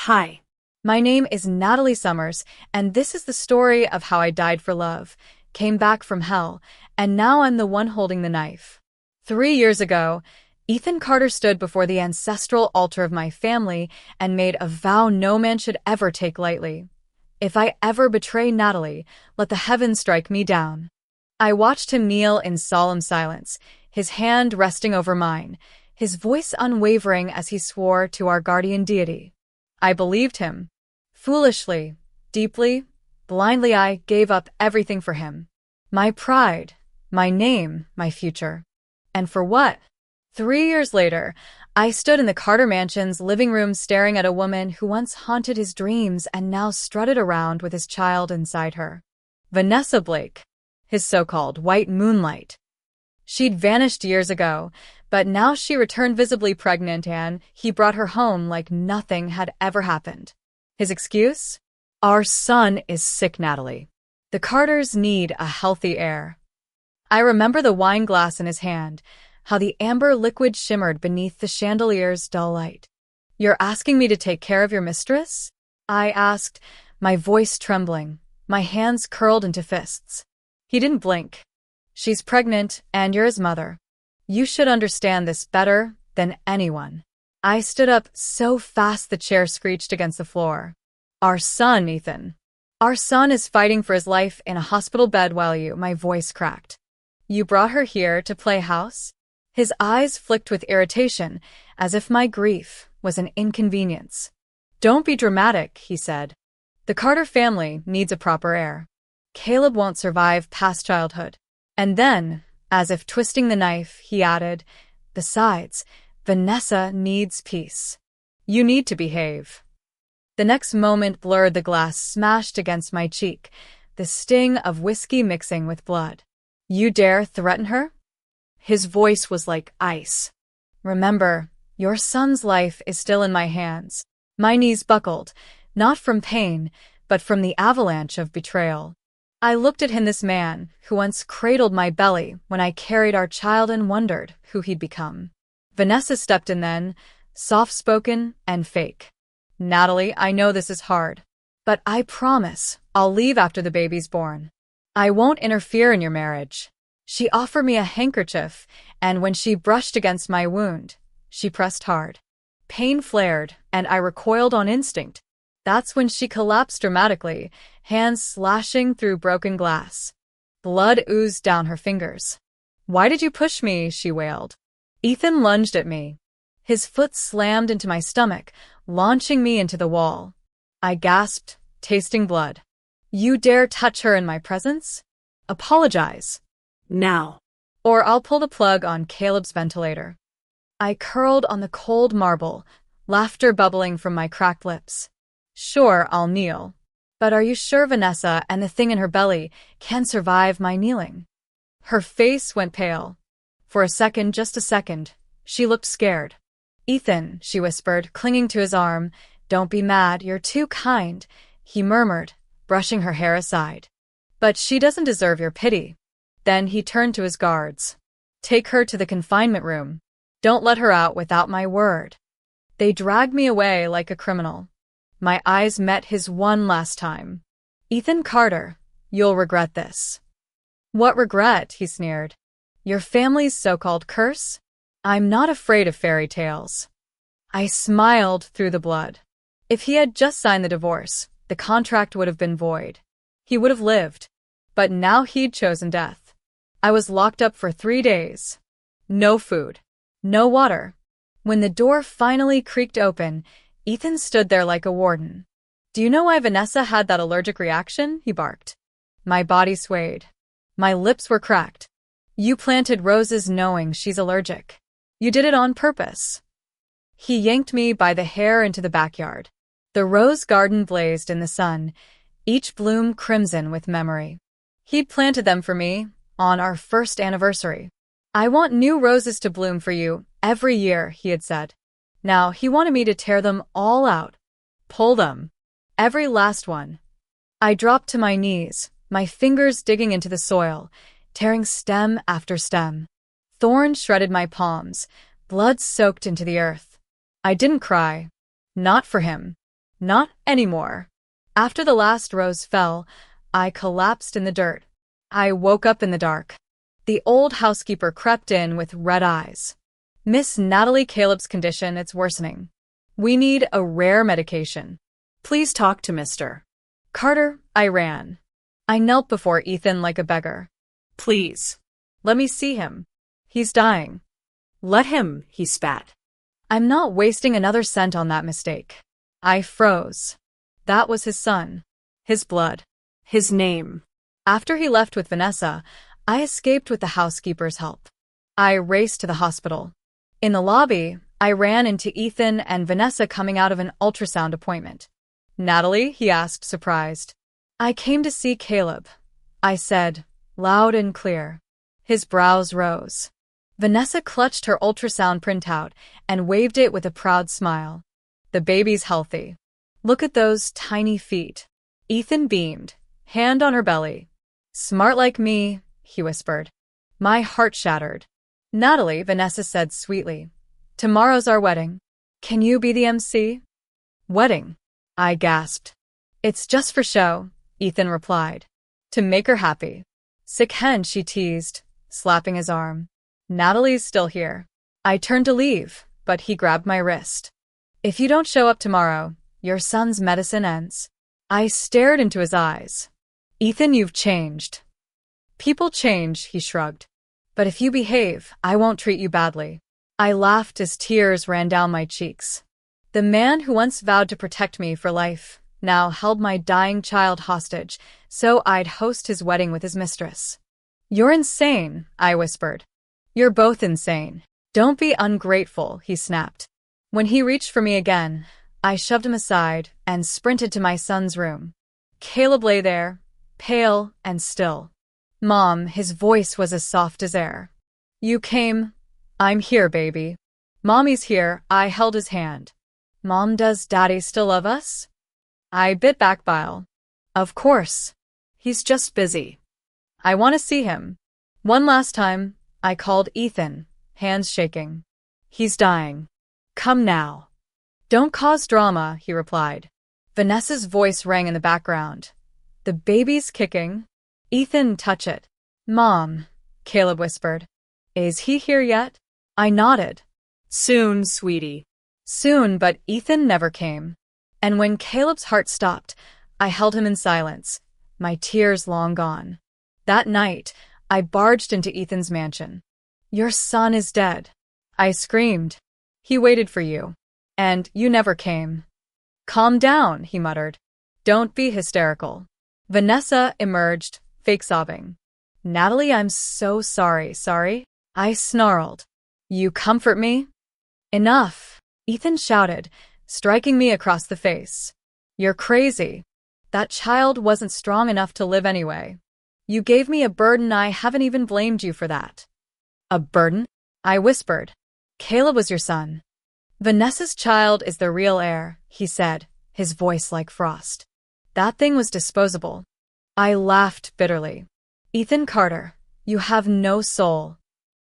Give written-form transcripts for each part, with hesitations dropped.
Hi, my name is Natalie Summers, and this is the story of how I died for love, came back from hell, and now I'm the one holding the knife. 3 years ago, Ethan Carter stood before the ancestral altar of my family and made a vow no man should ever take lightly. If I ever betray Natalie, let the heavens strike me down. I watched him kneel in solemn silence, his hand resting over mine, his voice unwavering as he swore to our guardian deity. I believed him. Foolishly, deeply, blindly I gave up everything for him. My pride, my name, my future. And for what? 3 years later, I stood in the Carter mansion's living room staring at a woman who once haunted his dreams and now strutted around with his child inside her. Vanessa Blake, his so-called white moonlight. She'd vanished years ago, but now she returned visibly pregnant and he brought her home like nothing had ever happened. His excuse? Our son is sick, Natalie. The Carters need a healthy heir. I remember the wine glass in his hand, how the amber liquid shimmered beneath the chandelier's dull light. You're asking me to take care of your mistress? I asked, my voice trembling, my hands curled into fists. He didn't blink. She's pregnant, and you're his mother. You should understand this better than anyone. I stood up so fast the chair screeched against the floor. Our son, Ethan. Our son is fighting for his life in a hospital bed while my voice cracked. You brought her here to play house? His eyes flicked with irritation, as if my grief was an inconvenience. Don't be dramatic, he said. The Carter family needs a proper heir. Caleb won't survive past childhood. And then, as if twisting the knife, he added, besides, Vanessa needs peace. You need to behave. The next moment blurred the glass smashed against my cheek, the sting of whiskey mixing with blood. You dare threaten her? His voice was like ice. Remember, your son's life is still in my hands. My knees buckled, not from pain, but from the avalanche of betrayal. I looked at him, this man, who once cradled my belly when I carried our child and wondered who he'd become. Vanessa stepped in then, soft-spoken and fake. Natalie, I know this is hard, but I promise I'll leave after the baby's born. I won't interfere in your marriage. She offered me a handkerchief, and when she brushed against my wound, she pressed hard. Pain flared, and I recoiled on instinct. That's when she collapsed dramatically, hands slashing through broken glass. Blood oozed down her fingers. Why did you push me? She wailed. Ethan lunged at me. His foot slammed into my stomach, launching me into the wall. I gasped, tasting blood. You dare touch her in my presence? Apologize. Now. Or I'll pull the plug on Caleb's ventilator. I curled on the cold marble, laughter bubbling from my cracked lips. Sure, I'll kneel. But are you sure Vanessa and the thing in her belly can survive my kneeling? Her face went pale. For a second, just a second, she looked scared. Ethan, she whispered, clinging to his arm, don't be mad, you're too kind, he murmured, brushing her hair aside. But she doesn't deserve your pity. Then he turned to his guards. Take her to the confinement room. Don't let her out without my word. They dragged me away like a criminal. My eyes met his one last time. Ethan Carter, you'll regret this. What regret? He sneered. Your family's so-called curse? I'm not afraid of fairy tales. I smiled through the blood. If he had just signed the divorce, the contract would have been void. He would have lived. But now he'd chosen death. I was locked up for 3 days. No food. No water. When the door finally creaked open, Ethan stood there like a warden. Do you know why Vanessa had that allergic reaction? He barked. My body swayed. My lips were cracked. You planted roses knowing she's allergic. You did it on purpose. He yanked me by the hair into the backyard. The rose garden blazed in the sun, each bloom crimson with memory. He'd planted them for me on our first anniversary. I want new roses to bloom for you every year, he had said. Now he wanted me to tear them all out. Pull them. Every last one. I dropped to my knees, my fingers digging into the soil, tearing stem after stem. Thorns shredded my palms, blood soaked into the earth. I didn't cry. Not for him. Not anymore. After the last rose fell, I collapsed in the dirt. I woke up in the dark. The old housekeeper crept in with red eyes. Miss Natalie, Caleb's condition, it's worsening. We need a rare medication. Please talk to Mr. Carter. I ran. I knelt before Ethan like a beggar. Please. Let me see him. He's dying. Let him, he spat. I'm not wasting another cent on that mistake. I froze. That was his son. His blood. His name. After he left with Vanessa, I escaped with the housekeeper's help. I raced to the hospital. In the lobby, I ran into Ethan and Vanessa coming out of an ultrasound appointment. Natalie, he asked, surprised. I came to see Caleb, I said, loud and clear. His brows rose. Vanessa clutched her ultrasound printout and waved it with a proud smile. The baby's healthy. Look at those tiny feet. Ethan beamed, hand on her belly. Smart like me, he whispered. My heart shattered. Natalie, Vanessa said sweetly. Tomorrow's our wedding. Can you be the MC? Wedding? I gasped. It's just for show, Ethan replied. To make her happy. Sick hen, she teased, slapping his arm. Natalie's still here. I turned to leave, but he grabbed my wrist. If you don't show up tomorrow, your son's medicine ends. I stared into his eyes. Ethan, you've changed. People change, he shrugged. But if you behave, I won't treat you badly. I laughed as tears ran down my cheeks. The man who once vowed to protect me for life now held my dying child hostage, so I'd host his wedding with his mistress. You're insane, I whispered. You're both insane. Don't be ungrateful, he snapped. When he reached for me again, I shoved him aside and sprinted to my son's room. Caleb lay there, pale and still. Mom, his voice was as soft as air. You came. I'm here, baby. Mommy's here. I held his hand. Mom, does Daddy still love us? I bit back bile. Of course. He's just busy. I want to see him. One last time, I called Ethan, hands shaking. He's dying. Come now. Don't cause drama, he replied. Vanessa's voice rang in the background. The baby's kicking. Ethan, touch it. Mom, Caleb whispered. Is he here yet? I nodded. Soon, sweetie. Soon, but Ethan never came. And when Caleb's heart stopped, I held him in silence, my tears long gone. That night, I barged into Ethan's mansion. Your son is dead. I screamed. He waited for you. And you never came. Calm down, he muttered. Don't be hysterical. Vanessa emerged, fake sobbing. Natalie, I'm so sorry. Sorry? I snarled. You comfort me? Enough, Ethan shouted, striking me across the face. You're crazy. That child wasn't strong enough to live anyway. You gave me a burden. I haven't even blamed you for that. A burden? I whispered. Caleb was your son. Vanessa's child is the real heir, he said, his voice like frost. That thing was disposable. I laughed bitterly. Ethan Carter, you have no soul.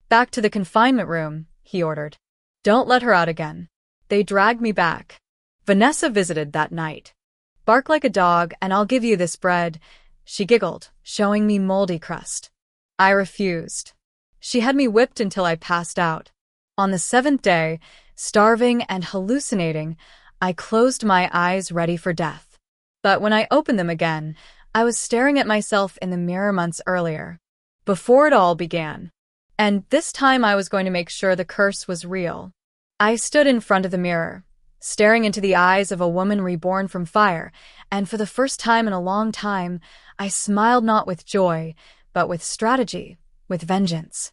Back to the confinement room, he ordered. Don't let her out again. They dragged me back. Vanessa visited that night. Bark like a dog and I'll give you this bread, she giggled, showing me moldy crust. I refused. She had me whipped until I passed out. On the 7th day, starving and hallucinating, I closed my eyes ready for death. But when I opened them again, I was staring at myself in the mirror months earlier, before it all began. And this time I was going to make sure the curse was real. I stood in front of the mirror, staring into the eyes of a woman reborn from fire, and for the first time in a long time, I smiled not with joy, but with strategy, with vengeance.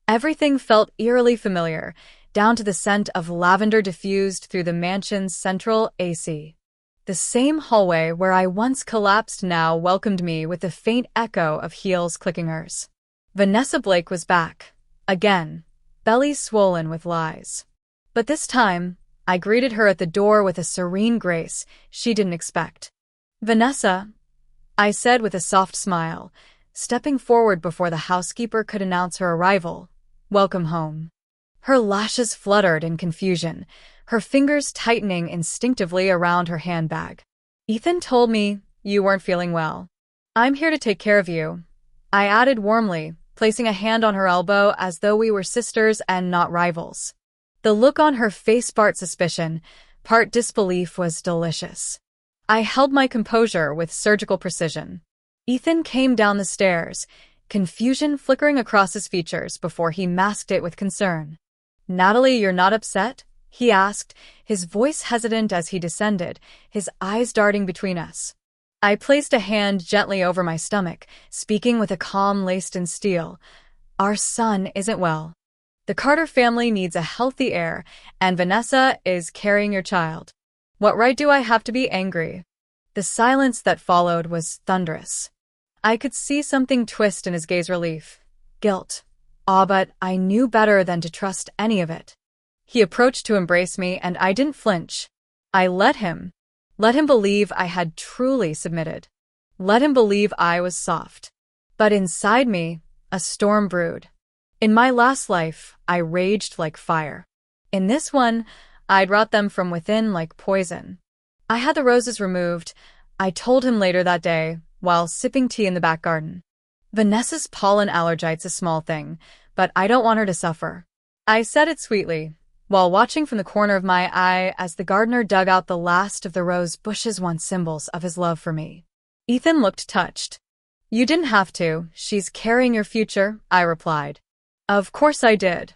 Everything felt eerily familiar, down to the scent of lavender diffused through the mansion's central AC. The same hallway where I once collapsed now welcomed me with the faint echo of heels clicking hers. Vanessa Blake was back, again, belly swollen with lies. But this time, I greeted her at the door with a serene grace she didn't expect. Vanessa, I said with a soft smile, stepping forward before the housekeeper could announce her arrival. Welcome home. Her lashes fluttered in confusion, her fingers tightening instinctively around her handbag. Ethan told me you weren't feeling well. I'm here to take care of you, I added warmly, placing a hand on her elbow as though we were sisters and not rivals. The look on her face, part suspicion, part disbelief, was delicious. I held my composure with surgical precision. Ethan came down the stairs, confusion flickering across his features before he masked it with concern. "Natalie, you're not upset?" he asked, his voice hesitant as he descended, his eyes darting between us. I placed a hand gently over my stomach, speaking with a calm laced in steel. "Our son isn't well. The Carter family needs a healthy heir, and Vanessa is carrying your child. What right do I have to be angry?" The silence that followed was thunderous. I could see something twist in his gaze, relief, guilt, awe, but I knew better than to trust any of it. He approached to embrace me, and I didn't flinch. I let him believe I had truly submitted. Let him believe I was soft. But inside me, a storm brewed. In my last life, I raged like fire. In this one, I'd rot them from within like poison. I had the roses removed, I told him later that day, while sipping tea in the back garden. Vanessa's pollen allergite's a small thing, but I don't want her to suffer. I said it sweetly, while watching from the corner of my eye as the gardener dug out the last of the rose bushes, once symbols of his love for me. Ethan looked touched. "You didn't have to. She's carrying your future," I replied. "Of course I did."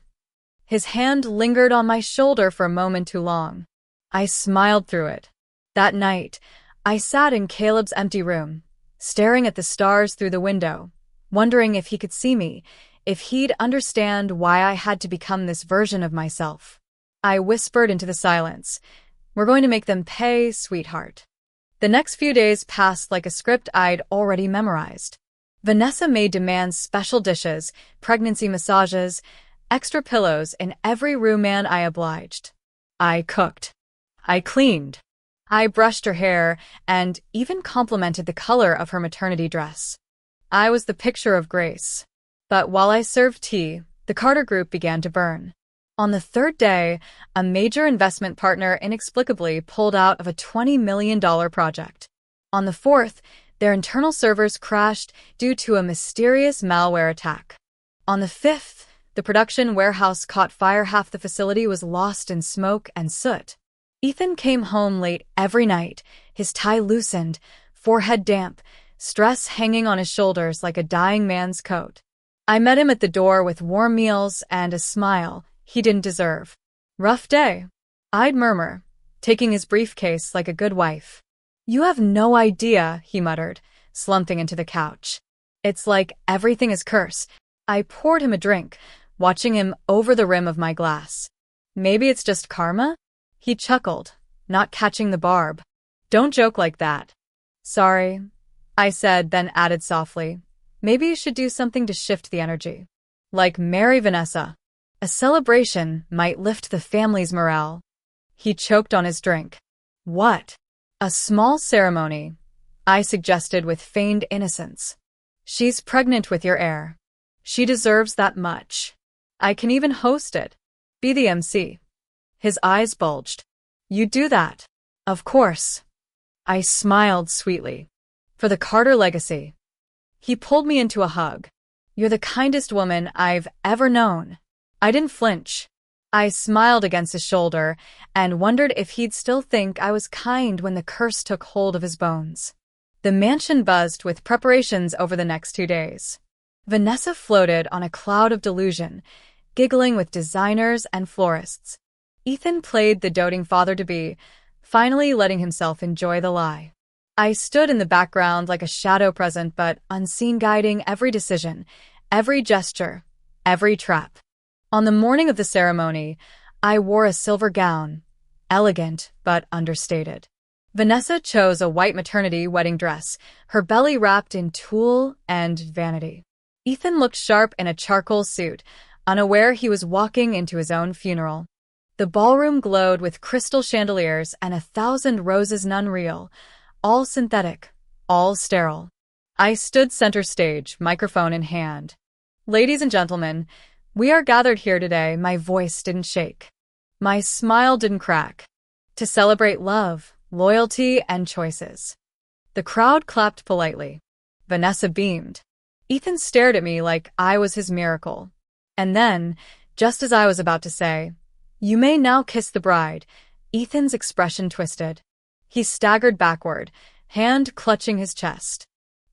His hand lingered on my shoulder for a moment too long. I smiled through it. That night, I sat in Caleb's empty room, staring at the stars through the window, wondering if he could see me, if he'd understand why I had to become this version of myself. I whispered into the silence, "We're going to make them pay, sweetheart." The next few days passed like a script I'd already memorized. Vanessa made demands, special dishes, pregnancy massages, extra pillows in every room, and I obliged. I cooked. I cleaned. I brushed her hair and even complimented the color of her maternity dress. I was the picture of grace. But while I served tea, the Carter Group began to burn. On the third day, a major investment partner inexplicably pulled out of a $20 million project. On the fourth, their internal servers crashed due to a mysterious malware attack. On the fifth, the production warehouse caught fire. Half the facility was lost in smoke and soot. Ethan came home late every night, his tie loosened, forehead damp, stress hanging on his shoulders like a dying man's coat. I met him at the door with warm meals and a smile he didn't deserve. "Rough day," I'd murmur, taking his briefcase like a good wife. "You have no idea," he muttered, slumping into the couch. "It's like everything is cursed." I poured him a drink, watching him over the rim of my glass. "Maybe it's just karma?" He chuckled, not catching the barb. "Don't joke like that." "Sorry," I said, then added softly, "Maybe you should do something to shift the energy. Like marry Vanessa. A celebration might lift the family's morale." He choked on his drink. "What?" "A small ceremony," I suggested with feigned innocence. "She's pregnant with your heir. She deserves that much. I can even host it. Be the MC." His eyes bulged. "You'd do that?" "Of course." I smiled sweetly. "For the Carter legacy." He pulled me into a hug. "You're the kindest woman I've ever known." I didn't flinch. I smiled against his shoulder and wondered if he'd still think I was kind when the curse took hold of his bones. The mansion buzzed with preparations over the next 2 days. Vanessa floated on a cloud of delusion, giggling with designers and florists. Ethan played the doting father-to-be, finally letting himself enjoy the lie. I stood in the background like a shadow present but unseen, guiding every decision, every gesture, every trap. On the morning of the ceremony, I wore a silver gown, elegant but understated. Vanessa chose a white maternity wedding dress, her belly wrapped in tulle and vanity. Ethan looked sharp in a charcoal suit, unaware he was walking into his own funeral. The ballroom glowed with crystal chandeliers and 1,000 roses, none real, all synthetic, all sterile. I stood center stage, microphone in hand. "Ladies and gentlemen, we are gathered here today." My voice didn't shake. My smile didn't crack. To celebrate love, loyalty, and choices. The crowd clapped politely. Vanessa beamed. Ethan stared at me like I was his miracle. And then, just as I was about to say, "You may now kiss the bride," Ethan's expression twisted. He staggered backward, hand clutching his chest.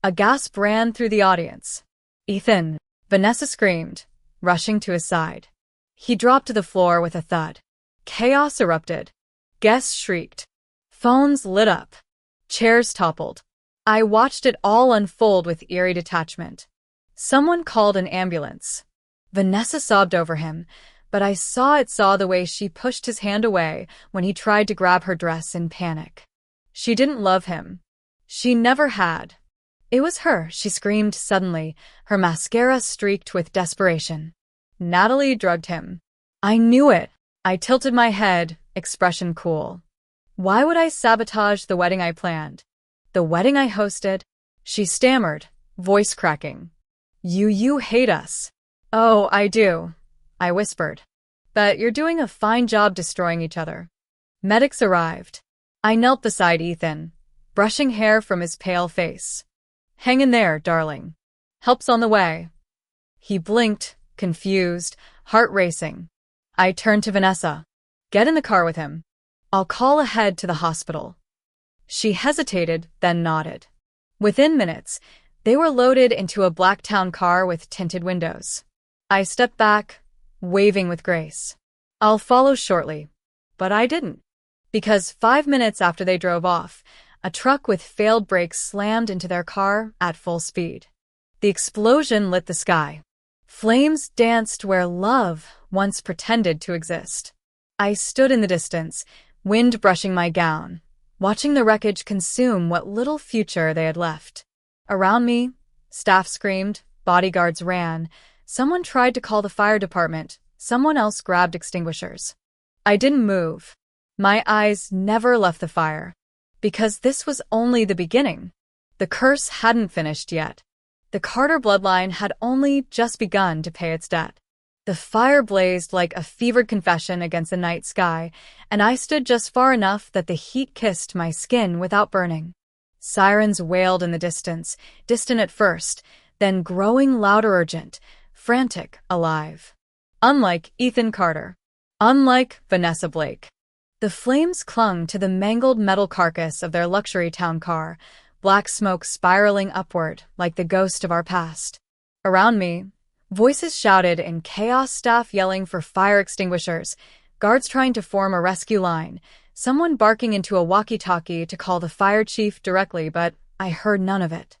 A gasp ran through the audience. "Ethan!" Vanessa screamed, rushing to his side. He dropped to the floor with a thud. Chaos erupted. Guests shrieked. Phones lit up. Chairs toppled. I watched it all unfold with eerie detachment. Someone called an ambulance. Vanessa sobbed over him, but I saw the way she pushed his hand away when he tried to grab her dress in panic. She didn't love him. She never had. It was her, she screamed suddenly, her mascara streaked with desperation. Natalie drugged him. I knew it. I tilted my head, expression cool. Why would I sabotage the wedding I planned? The wedding I hosted? She stammered, voice cracking. You hate us. Oh, I do, I whispered. But you're doing a fine job destroying each other. Medics arrived. I knelt beside Ethan, brushing hair from his pale face. Hang in there, darling. Help's on the way. He blinked, confused, heart racing. I turned to Vanessa. Get in the car with him. I'll call ahead to the hospital. She hesitated, then nodded. Within minutes, they were loaded into a black town car with tinted windows. I stepped back, waving with grace. I'll follow shortly. But I didn't. Because 5 minutes after they drove off, a truck with failed brakes slammed into their car at full speed. The explosion lit the sky. Flames danced where love once pretended to exist. I stood in the distance, wind brushing my gown, watching the wreckage consume what little future they had left. Around me, staff screamed, bodyguards ran, someone tried to call the fire department, someone else grabbed extinguishers. I didn't move. My eyes never left the fire. Because this was only the beginning. The curse hadn't finished yet. The Carter bloodline had only just begun to pay its debt. The fire blazed like a fevered confession against the night sky, and I stood just far enough that the heat kissed my skin without burning. Sirens wailed in the distance, distant at first, then growing louder, urgent, frantic, alive. Unlike Ethan Carter. Unlike Vanessa Blake. The flames clung to the mangled metal carcass of their luxury town car, black smoke spiraling upward like the ghost of our past. Around me, voices shouted in chaos, staff yelling for fire extinguishers, guards trying to form a rescue line, someone barking into a walkie-talkie to call the fire chief directly, but I heard none of it.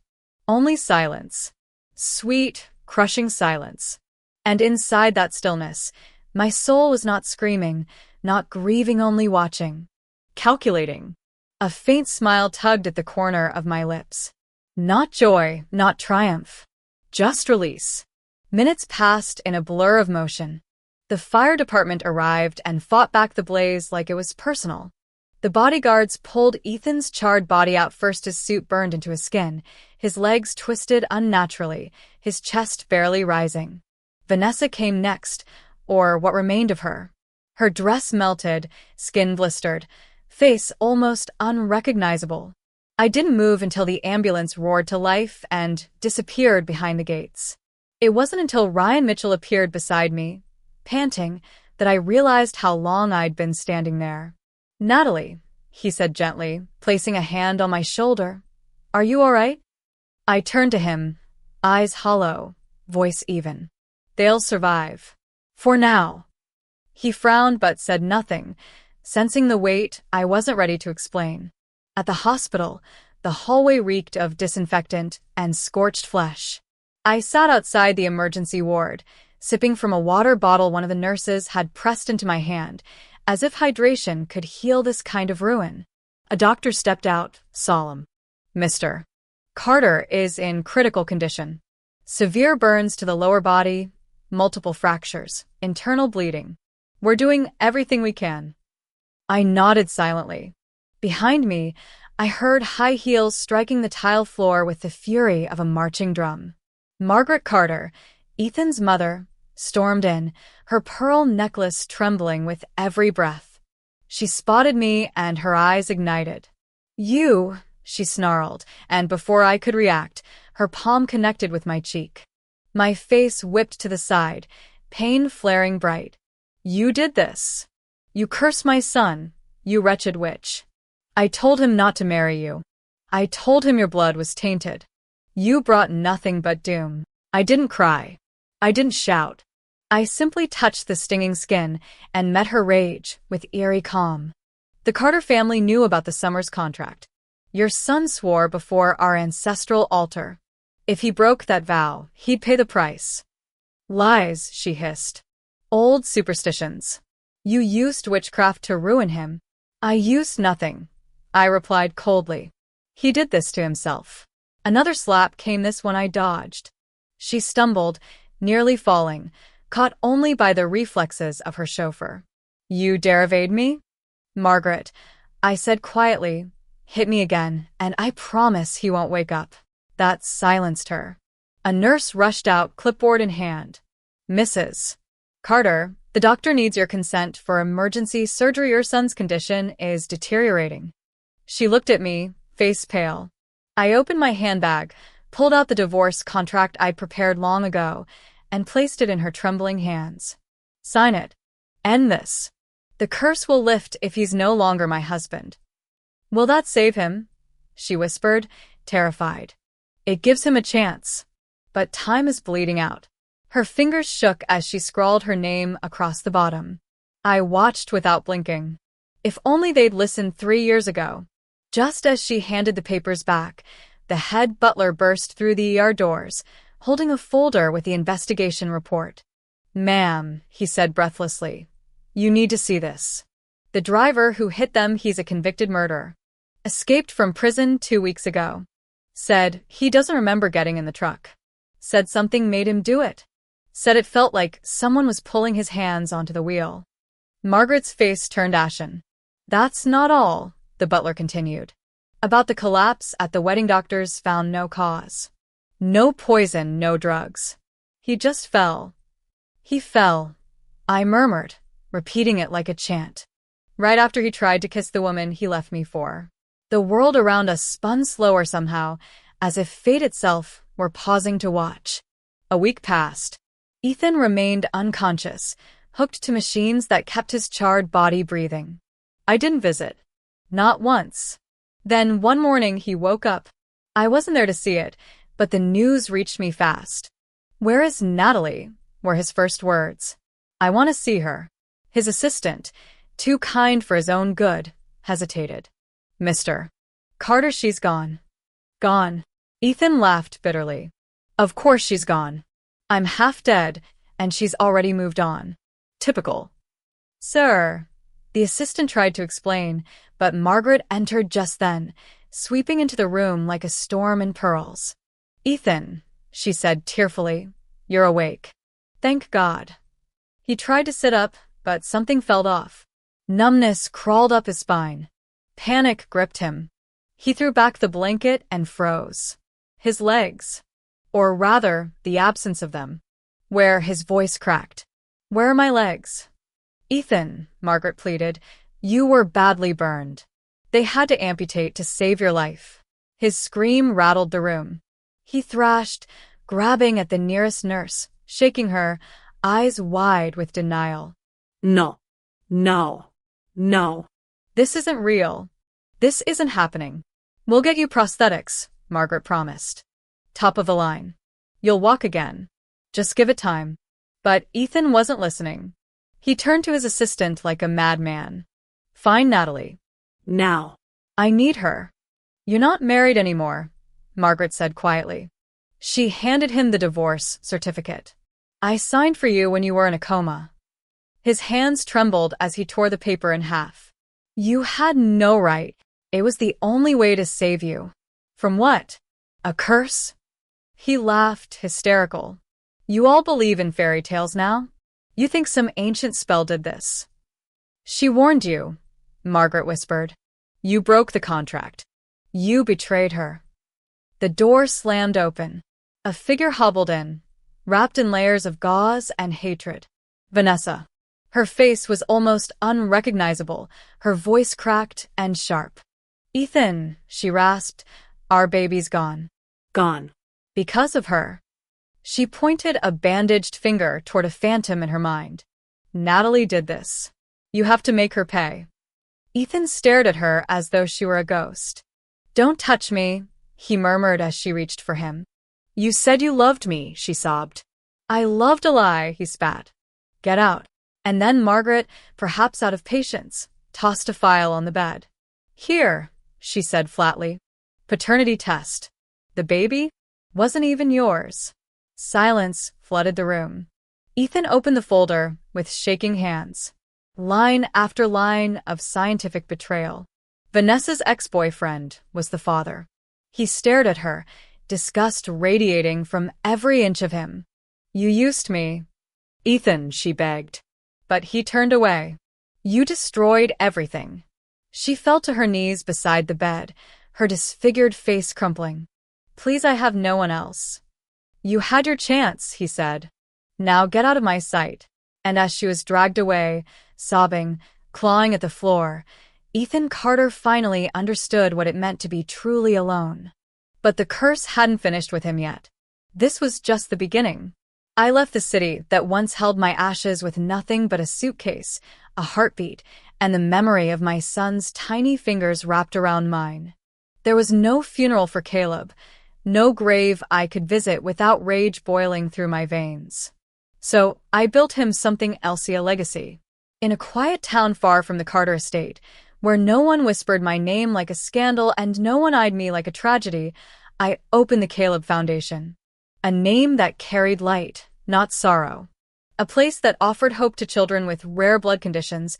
Only silence. Sweet, crushing silence. And inside that stillness, my soul was not screaming, not grieving, only watching. Calculating. A faint smile tugged at the corner of my lips. Not joy, not triumph. Just release. Minutes passed in a blur of motion. The fire department arrived and fought back the blaze like it was personal. The bodyguards pulled Ethan's charred body out first. His suit burned into his skin, his legs twisted unnaturally, his chest barely rising. Vanessa came next, or what remained of her. Her dress melted, skin blistered, face almost unrecognizable. I didn't move until the ambulance roared to life and disappeared behind the gates. It wasn't until Ryan Mitchell appeared beside me, panting, that I realized how long I'd been standing there. Natalie, he said gently, placing a hand on my shoulder. Are you all right? I turned to him, eyes hollow, voice even. They'll survive. For now. He frowned but said nothing, sensing the weight I wasn't ready to explain. At the hospital, the hallway reeked of disinfectant and scorched flesh. I sat outside the emergency ward, sipping from a water bottle one of the nurses had pressed into my hand, as if hydration could heal this kind of ruin. A doctor stepped out, solemn. Mr. Carter is in critical condition. Severe burns to the lower body, multiple fractures, internal bleeding. We're doing everything we can. I nodded silently. Behind me, I heard high heels striking the tile floor with the fury of a marching drum. Margaret Carter, Ethan's mother, stormed in, her pearl necklace trembling with every breath. She spotted me and her eyes ignited. "You," she snarled, and before I could react, her palm connected with my cheek. My face whipped to the side, pain flaring bright. "You did this. You cursed my son, you wretched witch. I told him not to marry you. I told him your blood was tainted. You brought nothing but doom." I didn't cry. I didn't shout. I simply touched the stinging skin and met her rage with eerie calm. "The Carter family knew about the Summers contract. Your son swore before our ancestral altar. If he broke that vow, he'd pay the price." "Lies," she hissed. "Old superstitions. You used witchcraft to ruin him." "I used nothing," I replied coldly. "He did this to himself." Another slap came, this one I dodged. She stumbled, nearly falling, caught only by the reflexes of her chauffeur. "You dare evade me?" "Margaret," I said quietly, "hit me again, and I promise he won't wake up." That silenced her. A nurse rushed out, clipboard in hand. "Mrs. Carter, the doctor needs your consent for emergency surgery. Your son's condition is deteriorating." She looked at me, face pale. I opened my handbag, pulled out the divorce contract I'd prepared long ago, and placed it in her trembling hands. "Sign it. End this. The curse will lift if he's no longer my husband." "Will that save him?" she whispered, terrified. "It gives him a chance. But time is bleeding out." Her fingers shook as she scrawled her name across the bottom. I watched without blinking. If only they'd listened 3 years ago. Just as she handed the papers back, the head butler burst through the ER doors, holding a folder with the investigation report. "Ma'am," he said breathlessly, "you need to see this. The driver who hit them, he's a convicted murderer. Escaped from prison 2 weeks ago. Said he doesn't remember getting in the truck. Said something made him do it. Said it felt like someone was pulling his hands onto the wheel." Margaret's face turned ashen. "That's not all," the butler continued. "About the collapse at the wedding, doctors found no cause. No poison, no drugs. He just fell. He fell." I murmured, repeating it like a chant. "Right after he tried to kiss the woman he left me for." The world around us spun slower somehow, as if fate itself were pausing to watch. A week passed. Ethan remained unconscious, hooked to machines that kept his charred body breathing. I didn't visit. Not once. Then one morning he woke up. I wasn't there to see it, but the news reached me fast. "Where is Natalie?" were his first words. "I want to see her." His assistant, too kind for his own good, hesitated. "Mr. Carter, she's gone." "Gone?" Ethan laughed bitterly. "Of course she's gone. I'm half dead, and she's already moved on. Typical." "Sir," the assistant tried to explain, but Margaret entered just then, sweeping into the room like a storm in pearls. "Ethan," she said tearfully, "you're awake." "Thank God." He tried to sit up, but something felt off. Numbness crawled up his spine. Panic gripped him. He threw back the blanket and froze. His legs, or rather, the absence of them, where his voice cracked. "Where are my legs?" "Ethan," Margaret pleaded, "you were badly burned. They had to amputate to save your life." His scream rattled the room. He thrashed, grabbing at the nearest nurse, shaking her, eyes wide with denial. "No. No. No. This isn't real. This isn't happening. We'll get you prosthetics," Margaret promised. "Top of the line. You'll walk again. Just give it time." But Ethan wasn't listening. He turned to his assistant like a madman. "Find Natalie. Now. I need her." "You're not married anymore," Margaret said quietly. She handed him the divorce certificate. "I signed for you when you were in a coma." His hands trembled as he tore the paper in half. "You had no right. It was the only way to save you." "From what? A curse?" He laughed, hysterical. "You all believe in fairy tales now? You think some ancient spell did this?" "She warned you," Margaret whispered. "You broke the contract. You betrayed her." The door slammed open. A figure hobbled in. wrapped in layers of gauze and hatred. Vanessa. Her face was almost unrecognizable, her voice cracked and sharp. Ethan, she rasped, our baby's gone. Gone. Because of her. She pointed a bandaged finger toward a phantom in her mind. Natalie did this. You have to make her pay. Ethan stared at her as though she were a ghost. Don't touch me, he murmured as she reached for him. You said you loved me, she sobbed. I loved a lie, he spat. Get out. And then Margaret, perhaps out of patience, tossed a file on the bed. Here, she said flatly. Paternity test. The baby wasn't even yours. Silence flooded the room. Ethan opened the folder with shaking hands. Line after line of scientific betrayal. Vanessa's ex-boyfriend was the father. He stared at her, disgust radiating from every inch of him. You used me. Ethan, she begged. But he turned away. You destroyed everything. She fell to her knees beside the bed, her disfigured face crumpling. Please, I have no one else. You had your chance, he said. Now get out of my sight. And as she was dragged away, sobbing, clawing at the floor, Ethan Carter finally understood what it meant to be truly alone. But the curse hadn't finished with him yet. This was just the beginning. I left the city that once held my ashes with nothing but a suitcase, a heartbeat, and the memory of my son's tiny fingers wrapped around mine. There was no funeral for Caleb, no grave I could visit without rage boiling through my veins. So I built him something else, a legacy. In a quiet town far from the Carter estate, where no one whispered my name like a scandal and no one eyed me like a tragedy, I opened the Caleb Foundation. A name that carried light, not sorrow. A place that offered hope to children with rare blood conditions,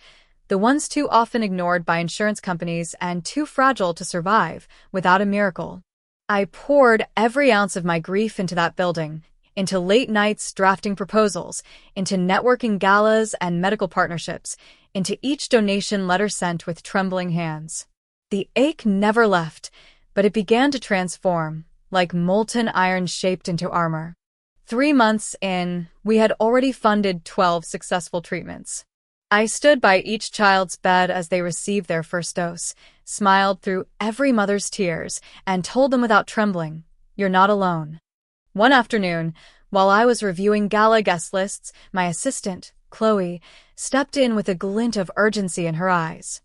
the ones too often ignored by insurance companies and too fragile to survive without a miracle. I poured every ounce of my grief into that building, into late nights drafting proposals, into networking galas and medical partnerships, into each donation letter sent with trembling hands. The ache never left, but it began to transform, like molten iron shaped into armor. 3 months in, we had already funded 12 successful treatments. I stood by each child's bed as they received their first dose, smiled through every mother's tears, and told them without trembling, "You're not alone." One afternoon, while I was reviewing gala guest lists, my assistant, Chloe, stepped in with a glint of urgency in her eyes.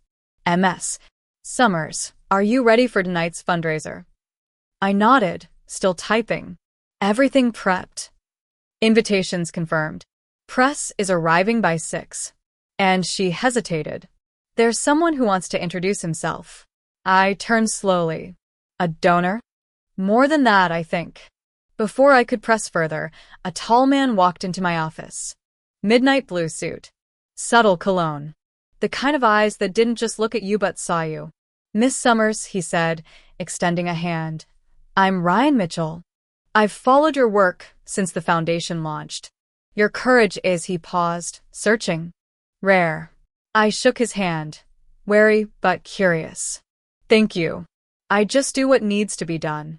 "Ms. Summers, are you ready for tonight's fundraiser?" I nodded, still typing. Everything prepped. Invitations confirmed. Press is arriving by 6. And she hesitated. There's someone who wants to introduce himself. I turned slowly. A donor? More than that, I think. Before I could press further, a tall man walked into my office. Midnight blue suit. Subtle cologne. The kind of eyes that didn't just look at you but saw you. "Miss Summers," he said, extending a hand. "I'm Ryan Mitchell. I've followed your work since the foundation launched. Your courage is," he paused, searching. "Rare." I shook his hand, wary but curious. "Thank you. I just do what needs to be done."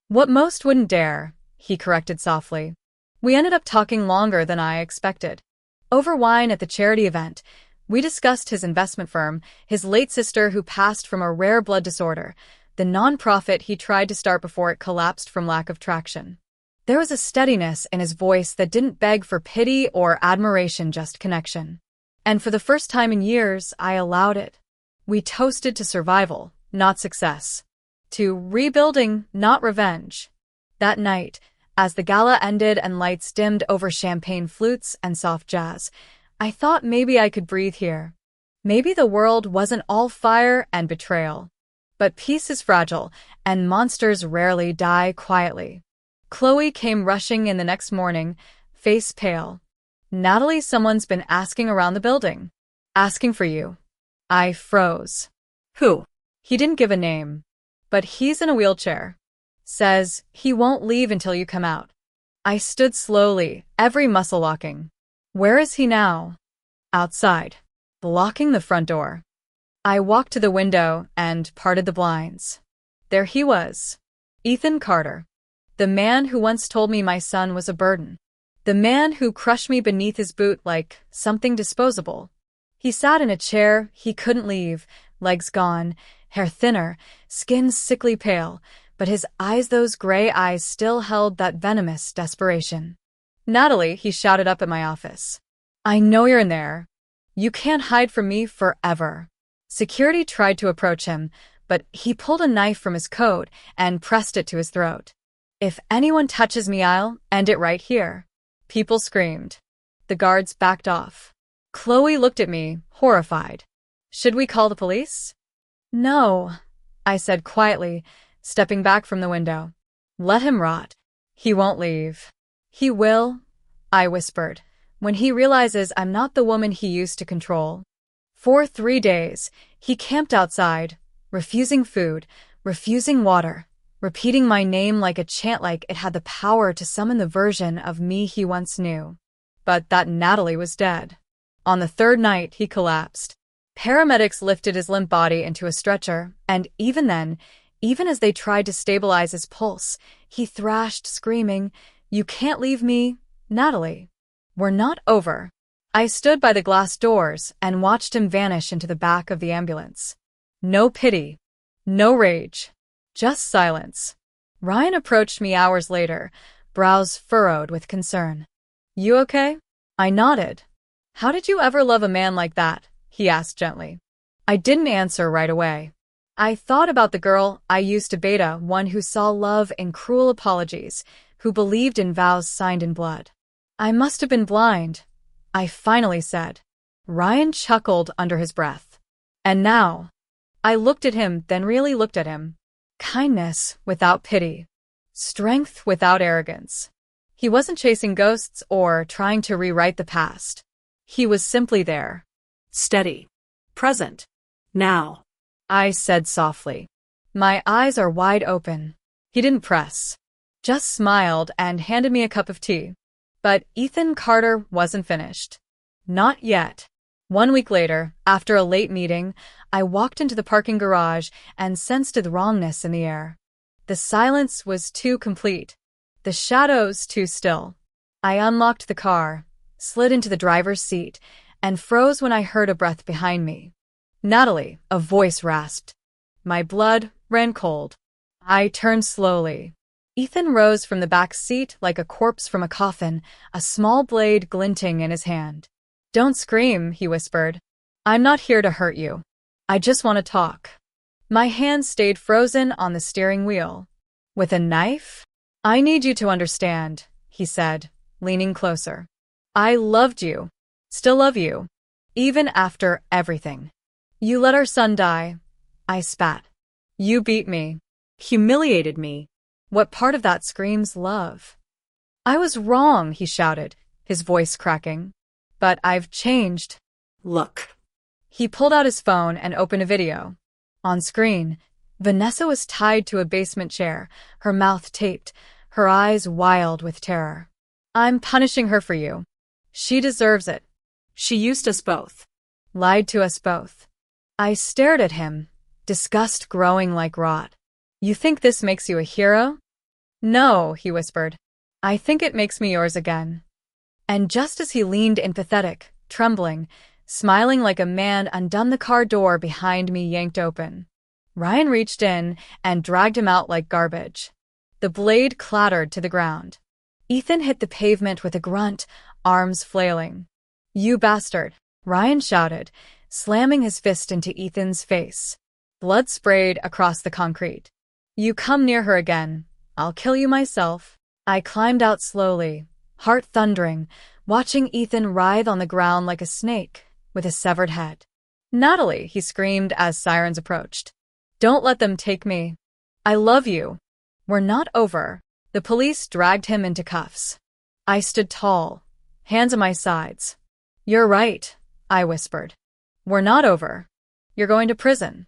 "What most wouldn't dare," he corrected softly. We ended up talking longer than I expected. Over wine at the charity event, we discussed his investment firm, his late sister who passed from a rare blood disorder, the nonprofit he tried to start before it collapsed from lack of traction. There was a steadiness in his voice that didn't beg for pity or admiration, just connection. And for the first time in years, I allowed it. We toasted to survival, not success. To rebuilding, not revenge. That night, as the gala ended and lights dimmed over champagne flutes and soft jazz, I thought maybe I could breathe here. Maybe the world wasn't all fire and betrayal. But peace is fragile, and monsters rarely die quietly. Chloe came rushing in the next morning, face pale. "Natalie, someone's been asking around the building. Asking for you." I froze. Who? He didn't give a name. But he's in a wheelchair. Says he won't leave until you come out. I stood slowly, every muscle locking. Where is he now? Outside. Blocking the front door. I walked to the window and parted the blinds. There he was. Ethan Carter. The man who once told me my son was a burden. The man who crushed me beneath his boot like something disposable. He sat in a chair he couldn't leave, legs gone, hair thinner, skin sickly pale, but his eyes, those gray eyes, still held that venomous desperation. "Natalie," he shouted up at my office. "I know you're in there. You can't hide from me forever." Security tried to approach him, but he pulled a knife from his coat and pressed it to his throat. "If anyone touches me, I'll end it right here." People screamed. The guards backed off. Chloe looked at me, horrified. "Should we call the police?" "No," I said quietly, stepping back from the window. "Let him rot. He won't leave." "He will," I whispered, "when he realizes I'm not the woman he used to control." For 3 days, he camped outside, refusing food, refusing water, repeating my name like a chant, like it had the power to summon the version of me he once knew. But that Natalie was dead. On the 3rd night, he collapsed. Paramedics lifted his limp body into a stretcher, and even then, even as they tried to stabilize his pulse, he thrashed, screaming, "You can't leave me, Natalie. We're not over." I stood by the glass doors and watched him vanish into the back of the ambulance. No pity, no rage, just silence. Ryan approached me hours later, brows furrowed with concern. "You okay?" I nodded. "How did you ever love a man like that?" he asked gently. I didn't answer right away. I thought about the girl I used to beta, one who saw love in cruel apologies, who believed in vows signed in blood. "I must have been blind," I finally said. Ryan chuckled under his breath. "And now?" I looked at him, then really looked at him. Kindness without pity. Strength without arrogance. He wasn't chasing ghosts or trying to rewrite the past. He was simply there. Steady. Present. Now. I said softly. My eyes are wide open. He didn't press. Just smiled and handed me a cup of tea. But Ethan Carter wasn't finished. Not yet. 1 week later, after a late meeting, I walked into the parking garage and sensed the wrongness in the air. The silence was too complete. The shadows too still. I unlocked the car, slid into the driver's seat, and froze when I heard a breath behind me. "Natalie," a voice rasped. My blood ran cold. I turned slowly. Ethan rose from the back seat like a corpse from a coffin, a small blade glinting in his hand. "Don't scream," he whispered. "I'm not here to hurt you. I just want to talk." My hand stayed frozen on the steering wheel. "With a knife?" "I need you to understand," he said, leaning closer. "I loved you. Still love you. Even after everything. You let our son die." I spat. "You beat me. Humiliated me. What part of that screams love?" "I was wrong," he shouted, his voice cracking. "But I've changed." Look. He pulled out his phone and opened a video. On screen, Vanessa was tied to a basement chair, her mouth taped, her eyes wild with terror. "I'm punishing her for you. She deserves it. She used us both. Lied to us both." I stared at him, disgust growing like rot. "You think this makes you a hero?" "No," he whispered. "I think it makes me yours again." And just as he leaned in, pathetic, trembling, smiling like a man undone, the car door behind me yanked open. Ryan reached in and dragged him out like garbage. The blade clattered to the ground. Ethan hit the pavement with a grunt, arms flailing. "You bastard," Ryan shouted, slamming his fist into Ethan's face. Blood sprayed across the concrete. "You come near her again, I'll kill you myself." I climbed out slowly, heart thundering, watching Ethan writhe on the ground like a snake with a severed head. "Natalie," he screamed as sirens approached. "Don't let them take me. I love you. We're not over." The police dragged him into cuffs. I stood tall, hands on my sides. "You're right," I whispered. "We're not over. You're going to prison."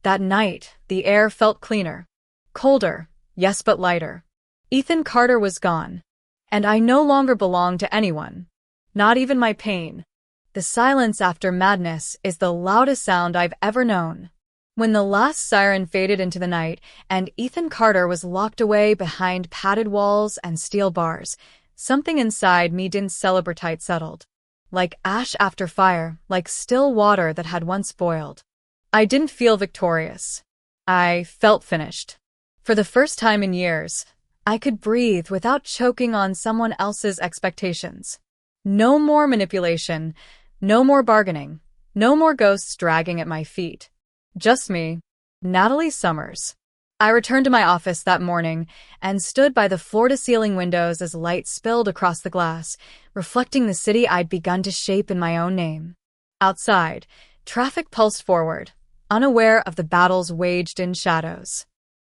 That night, the air felt cleaner. Colder, yes, but lighter. Ethan Carter was gone. And I no longer belonged to anyone. Not even my pain. The silence after madness is the loudest sound I've ever known. When the last siren faded into the night and Ethan Carter was locked away behind padded walls and steel bars, Something inside me didn't celebrate settled. Like ash after fire, like still water that had once boiled. I didn't feel victorious. I felt finished. For the first time in years, I could breathe without choking on someone else's expectations. No more manipulation, no more bargaining, no more ghosts dragging at my feet. Just me, Natalie Summers. I returned to my office that morning and stood by the floor-to-ceiling windows as light spilled across the glass, reflecting the city I'd begun to shape in my own name. Outside, traffic pulsed forward, unaware of the battles waged in shadows.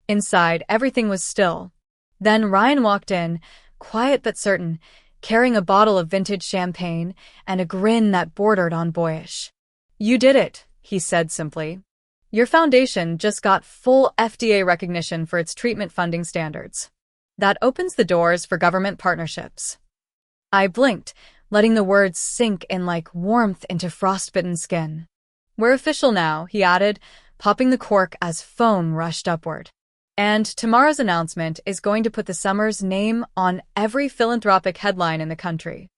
Inside, everything was still. Then Ryan walked in, quiet but certain, carrying a bottle of vintage champagne and a grin that bordered on boyish. "You did it," he said simply. "Your foundation just got full FDA recognition for its treatment funding standards. That opens the doors for government partnerships." I blinked, letting the words sink in like warmth into frostbitten skin. "We're official now," he added, popping the cork as foam rushed upward. "And tomorrow's announcement is going to put the Summers name on every philanthropic headline in the country."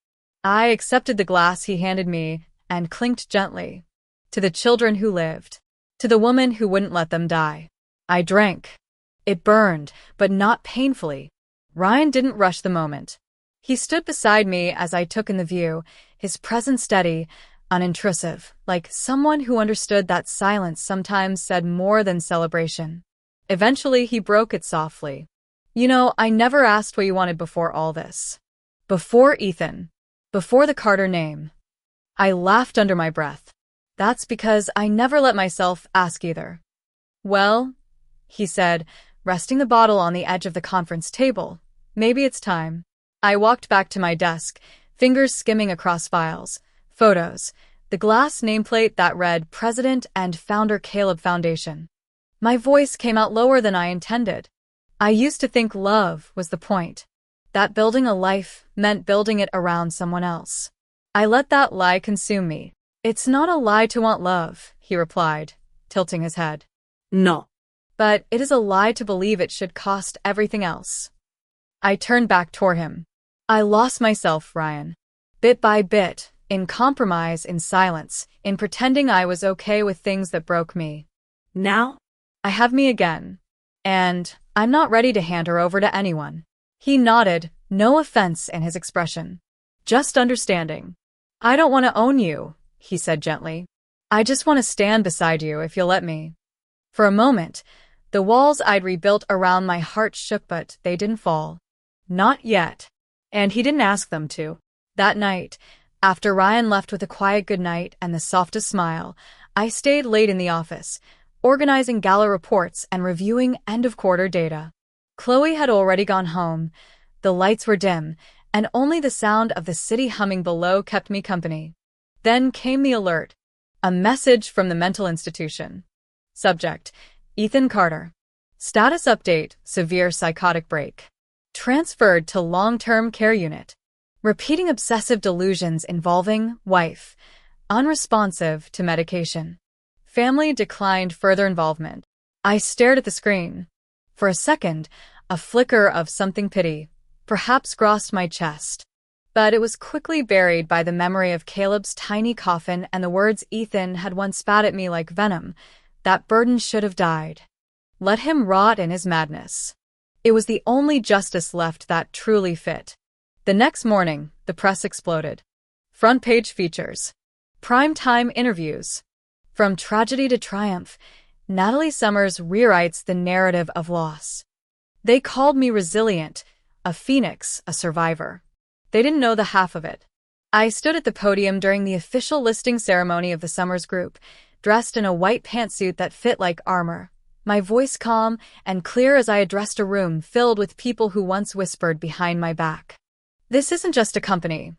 I accepted the glass he handed me and clinked gently. To the children who lived. To the woman who wouldn't let them die. I drank. It burned, but not painfully. Ryan didn't rush the moment. He stood beside me as I took in the view, his presence steady, unintrusive, like someone who understood that silence sometimes said more than celebration. Eventually, he broke it softly. "You know, I never asked what you wanted before all this. Before Ethan. Before the Carter name." I laughed under my breath. "That's because I never let myself ask either." "Well," he said, resting the bottle on the edge of the conference table, "maybe it's time." I walked back to my desk, fingers skimming across files, photos, the glass nameplate that read President and Founder Caleb Foundation. My voice came out lower than I intended. I used to think love was the point, that building a life meant building it around someone else. I let that lie consume me. "It's not a lie to want love," he replied, tilting his head. No. "But it is a lie to believe it should cost everything else." I turned back toward him. "I lost myself, Ryan. Bit by bit, in compromise, in silence, in pretending I was okay with things that broke me. Now? I have me again. And I'm not ready to hand her over to anyone." He nodded, no offense in his expression. "Just understanding." "I don't want to own you," he said gently. "I just want to stand beside you if you'll let me." For a moment, the walls I'd rebuilt around my heart shook, but they didn't fall. Not yet. And he didn't ask them to. That night, after Ryan left with a quiet goodnight and the softest smile, I stayed late in the office, organizing gala reports and reviewing end-of-quarter data. Chloe had already gone home. The lights were dim, and only the sound of the city humming below kept me company. Then came the alert. A message from the mental institution. Subject: Ethan Carter. Status update: severe psychotic break. Transferred to long-term care unit. Repeating obsessive delusions involving wife. Unresponsive to medication. Family declined further involvement. I stared at the screen. For a second, a flicker of something pity, perhaps, crossed my chest. But it was quickly buried by the memory of Caleb's tiny coffin and the words Ethan had once spat at me like venom. That burden should have died. Let him rot in his madness. It was the only justice left that truly fit. The next morning, the press exploded. Front-page features. Prime-time interviews. From tragedy to triumph, Natalie Summers rewrites the narrative of loss. They called me resilient, a phoenix, a survivor. They didn't know the half of it. I stood at the podium during the official listing ceremony of the Summers Group, dressed in a white pantsuit that fit like armor, my voice calm and clear as I addressed a room filled with people who once whispered behind my back. "This isn't just a company,"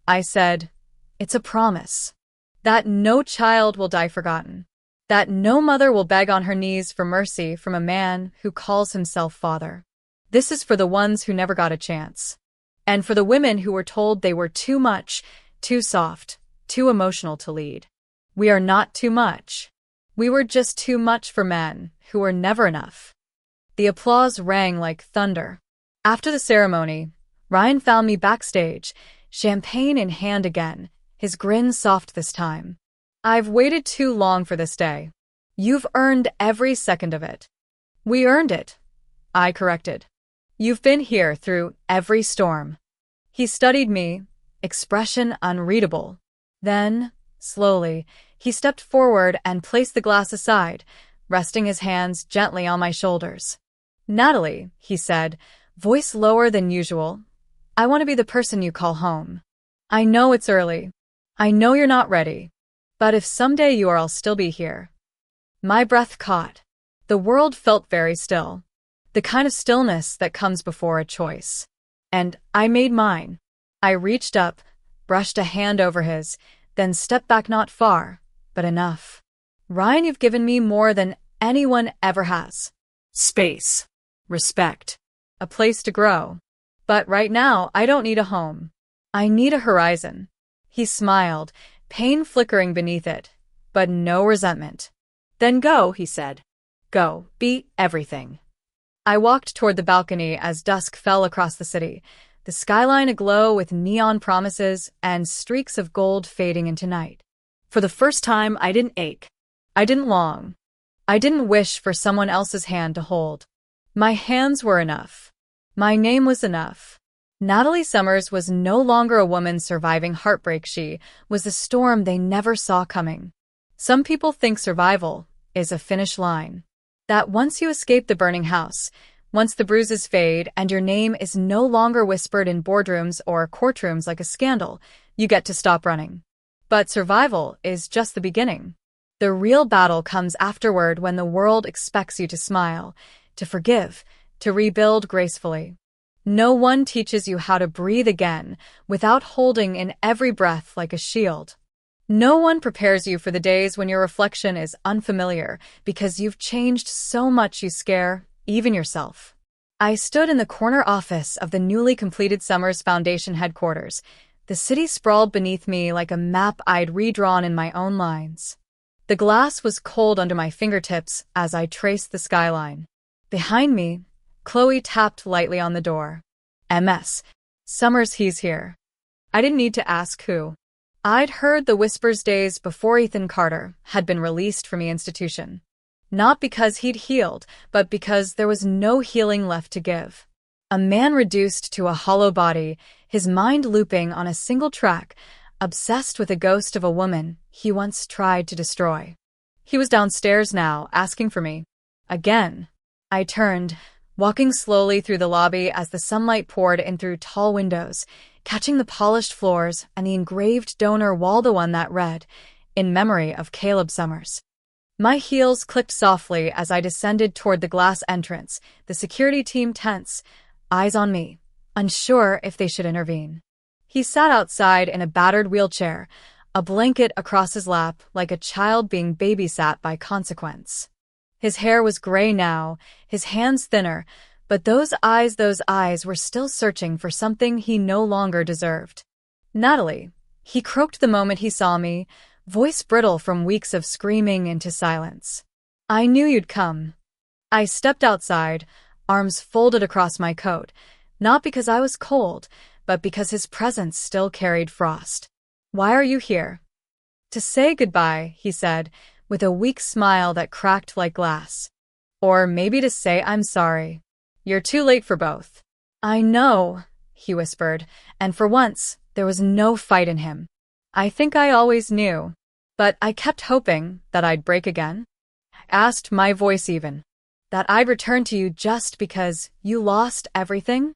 I said. "It's a promise. That no child will die forgotten. That no mother will beg on her knees for mercy from a man who calls himself father. This is for the ones who never got a chance. And for the women who were told they were too much, too soft, too emotional to lead. We are not too much. We were just too much for men who were never enough." The applause rang like thunder. After the ceremony, Ryan found me backstage, champagne in hand again, his grin soft this time. I've waited too long for this day. You've earned every second of it. We earned it, I corrected. You've been here through every storm. He studied me, expression unreadable. Then, slowly, he stepped forward and placed the glass aside, resting his hands gently on my shoulders. Natalie, he said, voice lower than usual, I want to be the person you call home. I know it's early. I know you're not ready. But if someday you are, I'll still be here. My breath caught. The world felt very still. The kind of stillness that comes before a choice. And I made mine. I reached up, brushed a hand over his, then stepped back not far, but enough. Ryan, you've given me more than anyone ever has. Space. Respect. A place to grow. But right now, I don't need a home. I need a horizon. He smiled, pain flickering beneath it, but no resentment. Then go, he said. Go, be everything. I walked toward the balcony as dusk fell across the city, the skyline aglow with neon promises and streaks of gold fading into night. For the first time, I didn't ache. I didn't long. I didn't wish for someone else's hand to hold. My hands were enough. My name was enough. Natalie Summers was no longer a woman surviving heartbreak. She was the storm they never saw coming. Some people think survival is a finish line. That once you escape the burning house, once the bruises fade and your name is no longer whispered in boardrooms or courtrooms like a scandal, you get to stop running. But survival is just the beginning. The real battle comes afterward, when the world expects you to smile, to forgive, to rebuild gracefully. No one teaches you how to breathe again without holding in every breath like a shield. No one prepares you for the days when your reflection is unfamiliar because you've changed so much you scare even yourself. I stood in the corner office of the newly completed Summers Foundation headquarters. The city sprawled beneath me like a map I'd redrawn in my own lines. The glass was cold under my fingertips as I traced the skyline. Behind me, Chloe tapped lightly on the door. MS. Summers, he's here. I didn't need to ask who. I'd heard the whispers days before Ethan Carter had been released from the institution. Not because he'd healed, but because there was no healing left to give. A man reduced to a hollow body, his mind looping on a single track, obsessed with a ghost of a woman he once tried to destroy. He was downstairs now, asking for me. Again. I turned, walking slowly through the lobby as the sunlight poured in through tall windows, catching the polished floors and the engraved donor wall, the one that read, "In memory of Caleb Summers." My heels clicked softly as I descended toward the glass entrance, the security team tense, eyes on me, unsure if they should intervene. He sat outside in a battered wheelchair, a blanket across his lap like a child being babysat by consequence. His hair was gray now, his hands thinner, but those eyes were still searching for something he no longer deserved. Natalie, he croaked the moment he saw me, voice brittle from weeks of screaming into silence. I knew you'd come. I stepped outside, arms folded across my coat, not because I was cold, but because his presence still carried frost. Why are you here? To say goodbye, he said, with a weak smile that cracked like glass. Or maybe to say I'm sorry. You're too late for both. I know, he whispered, and for once, there was no fight in him. I think I always knew. But I kept hoping that I'd break again. Asked, my voice even. That I'd return to you just because you lost everything?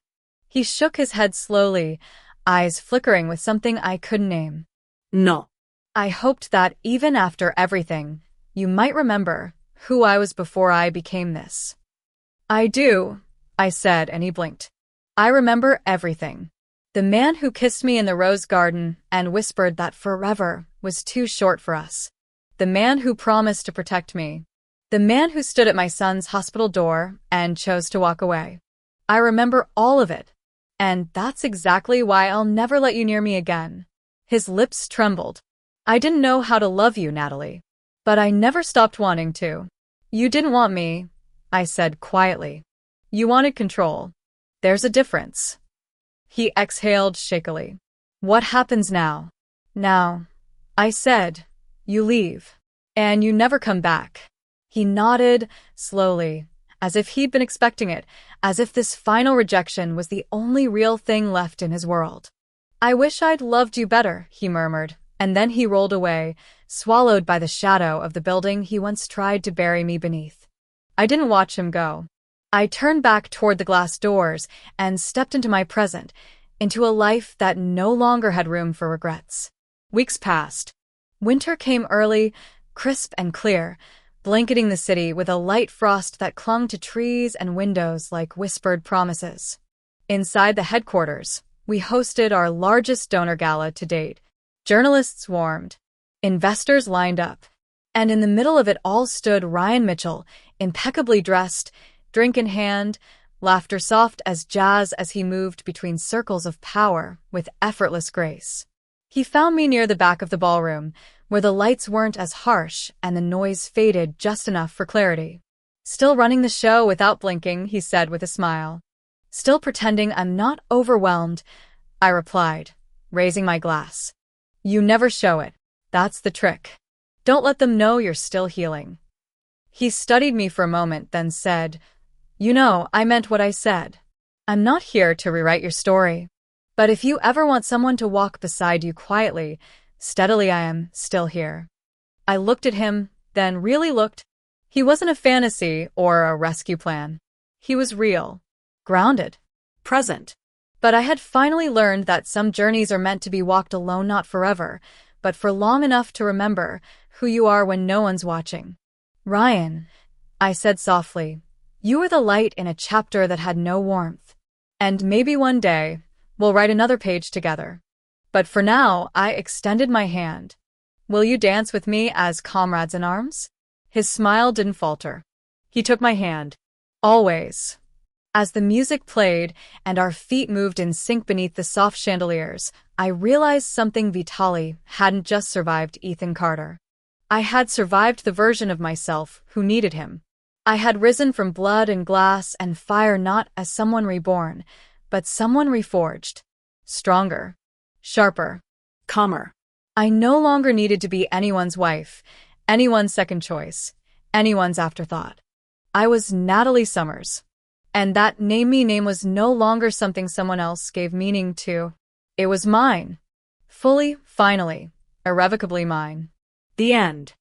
He shook his head slowly, eyes flickering with something I couldn't name. No. I hoped that even after everything, you might remember who I was before I became this. I do, I said, and he blinked. I remember everything. The man who kissed me in the rose garden and whispered that forever was too short for us. The man who promised to protect me. The man who stood at my son's hospital door and chose to walk away. I remember all of it. And that's exactly why I'll never let you near me again. His lips trembled. I didn't know how to love you, Natalie. But I never stopped wanting to. You didn't want me, I said quietly. You wanted control. There's a difference. He exhaled shakily. What happens now? Now, I said, you leave. And you never come back. He nodded, slowly, as if he'd been expecting it, as if this final rejection was the only real thing left in his world. I wish I'd loved you better, he murmured, and then he rolled away, swallowed by the shadow of the building he once tried to bury me beneath. I didn't watch him go. I turned back toward the glass doors and stepped into my present, into a life that no longer had room for regrets. Weeks passed. Winter came early, crisp and clear, blanketing the city with a light frost that clung to trees and windows like whispered promises. Inside the headquarters, we hosted our largest donor gala to date. Journalists swarmed. Investors lined up. And in the middle of it all stood Ryan Mitchell, impeccably dressed, drink in hand, laughter soft as jazz as he moved between circles of power with effortless grace. He found me near the back of the ballroom, where the lights weren't as harsh and the noise faded just enough for clarity. Still running the show without blinking, he said with a smile. Still pretending I'm not overwhelmed, I replied, raising my glass. You never show it. That's the trick. Don't let them know you're still healing. He studied me for a moment, then said, You know, I meant what I said. I'm not here to rewrite your story. But if you ever want someone to walk beside you quietly, steadily, I am still here. I looked at him, then really looked. He wasn't a fantasy or a rescue plan. He was real, grounded, Present. But I had finally learned that some journeys are meant to be walked alone, not forever, but for long enough to remember who you are when no one's watching. Ryan, I said softly, you were the light in a chapter that had no warmth. And maybe one day, we'll write another page together. But for now, I extended my hand. Will you dance with me as comrades in arms? His smile didn't falter. He took my hand. Always. As the music played and our feet moved in sync beneath the soft chandeliers, I realized something Vitaly hadn't just survived Ethan Carter. I had survived the version of myself who needed him. I had risen from blood and glass and fire not as someone reborn, but someone reforged. Stronger. Sharper. Calmer. I no longer needed to be anyone's wife, anyone's second choice, anyone's afterthought. I was Natalie Summers. And that name was no longer something someone else gave meaning to. It was mine. Fully, finally, irrevocably mine. The end.